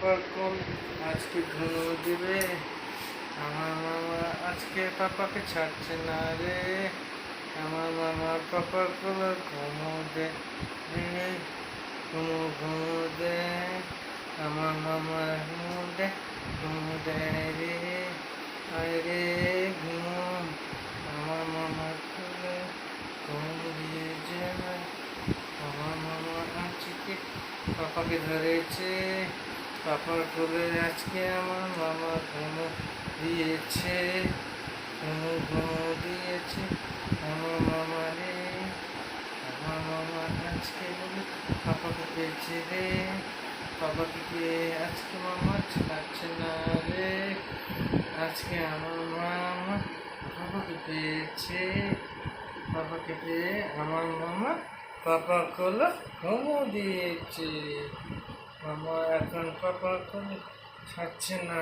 পাপার কোল আজকে ঘুমো দিবে। আমার মামা আজকে পাপাকে ছাড়ছে না রে। আমার মামা পাপার কোল ঘুমো দে রে, ঘুমো ঘুমো দে। আমার মামা ঘুমো দে, ঘুমো দে রে। আয় রে ঘুমো, আমার মামার কোলে ঘুম দিয়ে যায়। আমার মামা আজকে পাপাকে ধরেছে, পাপার কোলে আজকে আমার মামা ঘুমো দিয়েছে, ঘুমো ঘুমো দিয়েছে। আমার মামা রে, আমার মামা আজকে বলে পাপাকে পেয়েছে রে। পাপাকে পেয়ে আজকে মামা ছাড়ছে না রে। আজকে আমার মামা পাপাকে পেয়েছে, পাপাকে পেয়ে আমার মামা পাপা কোলে ঘুমো দিয়েছে। মামা এখন পাপা কোলে ছাড়ছে না।